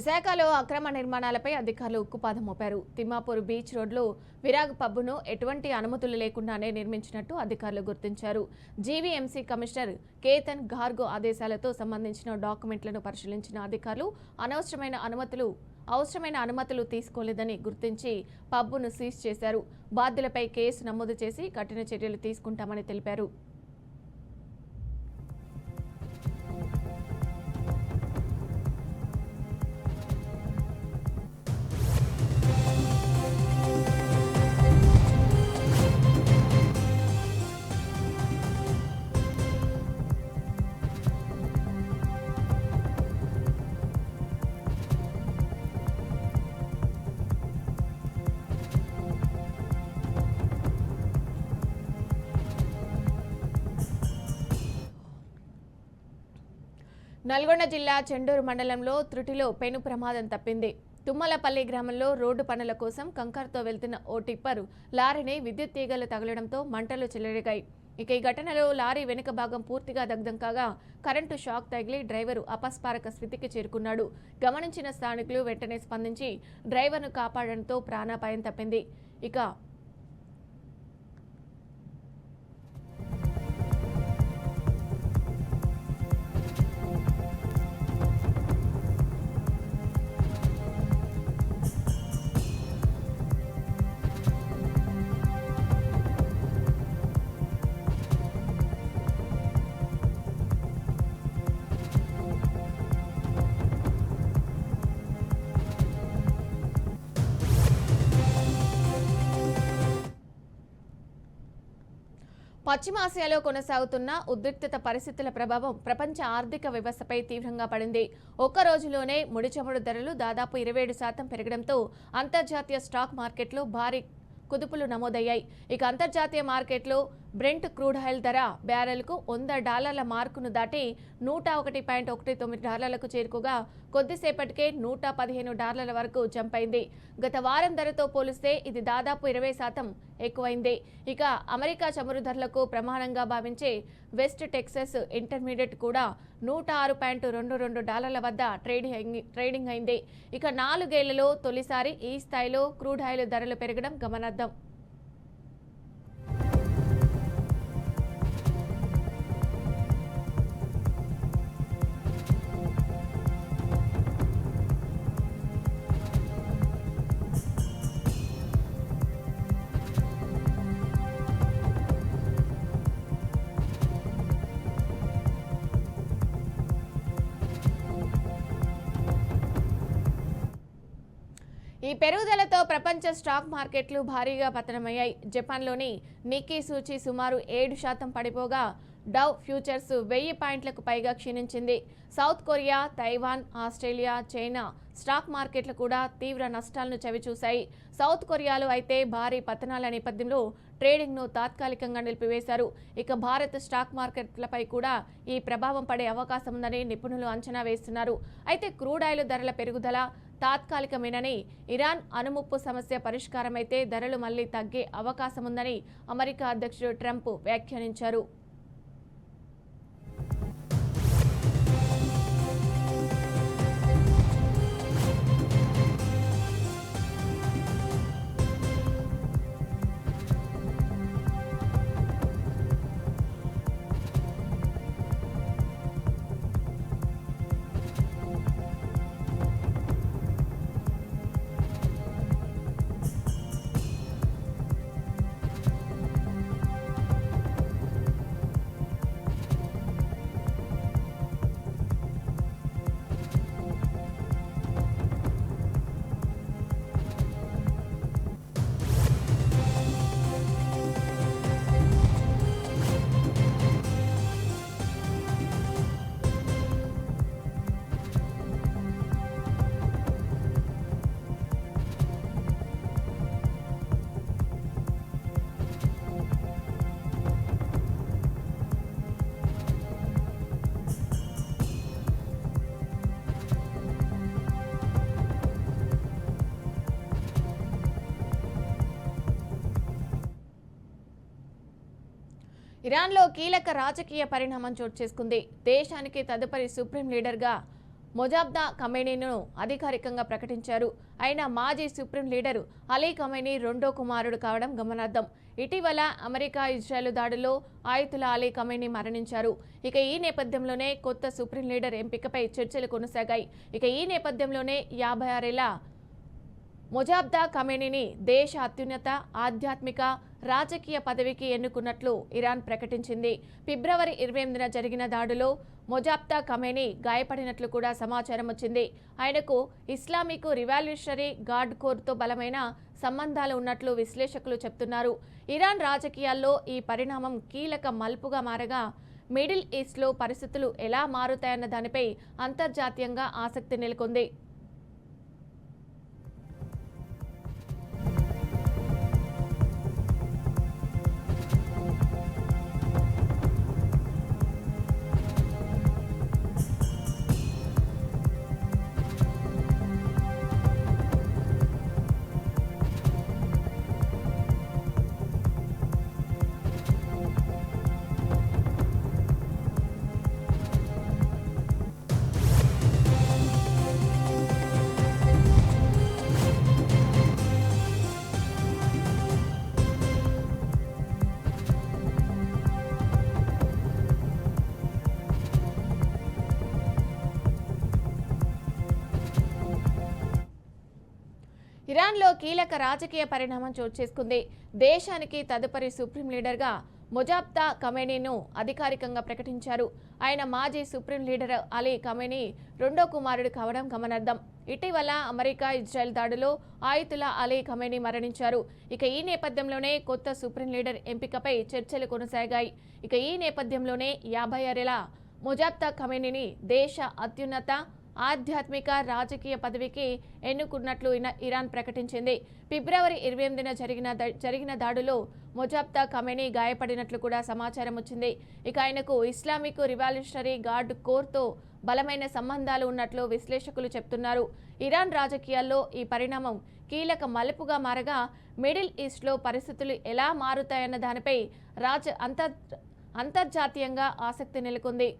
విశాఖలో అక్రమ నిర్మాణాలపై అధికారులు ఉక్కుపాదం మోపారు. తిమ్మాపూర్ బీచ్ రోడ్లో విరాగ్ పబ్ను ఎటువంటి అనుమతులు లేకుండానే నిర్మించినట్టు అధికారులు గుర్తించారు. జీవీఎంసీ కమిషనర్ కేతన్ గార్గో ఆదేశాలతో సంబంధించిన డాక్యుమెంట్లను పరిశీలించిన అధికారులు అవసరమైన అనుమతులు తీసుకోలేదని గుర్తించి పబ్ను సీజ్ చేశారు. బాధ్యులపై కేసు నమోదు చేసి కఠిన చర్యలు తీసుకుంటామని తెలిపారు. నల్గొండ జిల్లా చెండూరు మండలంలో త్రుటిలో పెను ప్రమాదం తప్పింది. తుమ్మలపల్లి గ్రామంలో రోడ్డు పనుల కోసం కంకర్తో వెళ్తున్న ఓ టిప్పర్ లారీని విద్యుత్ తీగలు తగలడంతో మంటలు చెలరేగాయి. ఇక ఈ ఘటనలో లారీ వెనుక భాగం పూర్తిగా దగ్ధం కాగా కరెంటు షాక్ తగిలి డ్రైవరు అపస్మారక స్థితికి చేరుకున్నాడు. గమనించిన స్థానికులు వెంటనే స్పందించి డ్రైవర్ను కాపాడడంతో ప్రాణాపాయం తప్పింది. ఇక పశ్చిమాసియాలో కొనసాగుతున్న ఉద్రిక్తత పరిస్థితుల ప్రభావం ప్రపంచ ఆర్థిక వ్యవస్థపై తీవ్రంగా పడింది. ఒక్క రోజులోనే ముడి చమురు ధరలు దాదాపు 27% పెరగడంతో అంతర్జాతీయ స్టాక్ మార్కెట్లో భారీ కుదుపులు నమోదయ్యాయి. ఇక అంతర్జాతీయ మార్కెట్లో బ్రెంట్ క్రూడ్ ఆయిల్ ధర బ్యారెల్కు $100 మార్కును దాటి $101.19 చేరుకోగా కొద్దిసేపటికే $115 వరకు జంప్ అయింది. గత వారం ధరతో పోలిస్తే ఇది దాదాపు 20% ఎక్కువైంది. ఇక అమెరికా చమురు ధరలకు ప్రమాణంగా భావించే వెస్ట్ టెక్సస్ ఇంటర్మీడియట్ కూడా $106.22 వద్ద ట్రేడింగ్ అయింది. ఇక 4 ఏళ్లలో తొలిసారి ఈ స్థాయిలో క్రూడ్ ఆయిల్ ధరలు పెరగడం గమనార్హం. ఈ పెరుగుదలతో ప్రపంచ స్టాక్ మార్కెట్లు భారీగా పతనమయ్యాయి. జపాన్లోని నిక్కీ సూచీ సుమారు 7% పడిపోగా డవ్ ఫ్యూచర్స్ 1000 పాయింట్లకు పైగా క్షీణించింది. South Korea, Taiwan, Australia, China stock మార్కెట్లు కూడా తీవ్ర నష్టాలను చవిచూశాయి. సౌత్ కొరియాలో అయితే భారీ పతనాల నేపథ్యంలో ట్రేడింగ్ను తాత్కాలికంగా నిలిపివేశారు. ఇక భారత్ స్టాక్ మార్కెట్లపై కూడా ఈ ప్రభావం పడే అవకాశం ఉందని నిపుణులు అంచనా వేస్తున్నారు. అయితే క్రూడ్ ఆయిల్ ధరల పెరుగుదల తాత్కాలికమేనని, ఇరాన్ అణుముప్పు సమస్య పరిష్కారమైతే ధరలు మళ్లీ తగ్గే అవకాశం ఉందని అమెరికా అధ్యక్షుడు ట్రంప్ వ్యాఖ్యానించారు. ఇరాన్లో కీలక రాజకీయ పరిణామం చోటు చేసుకుంది. దేశానికి తదుపరి సుప్రీం లీడర్గా మొజాబ్దా ఖమేనీను అధికారికంగా ప్రకటించారు. ఆయన మాజీ సుప్రీం లీడరు అలీ ఖమేనీ రెండో కుమారుడు కావడం గమనార్థం. ఇటీవల అమెరికా ఇజ్రాయెల్ దాడుల్లో ఆయతుల్లా అలీ ఖమేనీ మరణించారు. ఇక ఈ నేపథ్యంలోనే కొత్త సుప్రీం లీడర్ ఎంపికపై చర్చలు కొనసాగాయి. ఇక ఈ నేపథ్యంలోనే 56 ఏళ్ల మొజాబ్దా ఖమేనీని దేశ అత్యున్నత ఆధ్యాత్మిక రాజకీయ పదవికి ఎన్నుకున్నట్లు ఇరాన్ ప్రకటించింది. ఫిబ్రవరి 28న జరిగిన దాడిలో మొజాబ్దా ఖమేనీ గాయపడినట్లు కూడా సమాచారం వచ్చింది. ఆయనకు ఇస్లామిక్ రివాల్యూషనరీ గార్డ్ కోర్తో బలమైన సంబంధాలు ఉన్నట్లు విశ్లేషకులు చెబుతున్నారు. ఇరాన్ రాజకీయాల్లో ఈ పరిణామం కీలక మలుపుగా మారగా మిడిల్ ఈస్ట్లో పరిస్థితులు ఎలా మారుతాయన్న దానిపై అంతర్జాతీయంగా ఆసక్తి నెలకొంది. ఇరాన్లో కీలక రాజకీయ పరిణామం చోటు చేసుకుంది. దేశానికి తదుపరి సుప్రీం లీడర్గా మొజాబ్దా ఖమేనీను అధికారికంగా ప్రకటించారు. ఆయన మాజీ సుప్రీం లీడర్ అలీ ఖమేనీ రెండో కుమారుడు కావడం గమనార్థం. ఇటీవల అమెరికా ఇజ్రాయెల్ దాడిలో ఆయతుల్లా అలీ ఖమేనీ మరణించారు. ఇక ఈ నేపథ్యంలోనే కొత్త సుప్రీం లీడర్ ఎంపికపై చర్చలు కొనసాగాయి. ఇక ఈ నేపథ్యంలోనే 56 ఏళ్ల మొజాబ్దా ఖమేనీని దేశ అత్యున్నత ఆధ్యాత్మిక రాజకీయ పదవికి ఎన్నుకున్నట్లు ఇరాన్ ప్రకటించింది. ఫిబ్రవరి 28న జరిగిన దాడిలో మొజాబ్దా ఖమేనీ గాయపడినట్లు కూడా సమాచారం వచ్చింది. ఇక ఆయనకు ఇస్లామిక్ రివాల్యూషనరీ గార్డ్ కోర్తో బలమైన సంబంధాలు ఉన్నట్లు విశ్లేషకులు చెబుతున్నారు. ఇరాన్ రాజకీయాల్లో ఈ పరిణామం కీలక మలుపుగా మారగా మిడిల్ ఈస్ట్లో పరిస్థితులు ఎలా మారుతాయన్న దానిపై అంతర్జాతీయంగా ఆసక్తి నెలకొంది.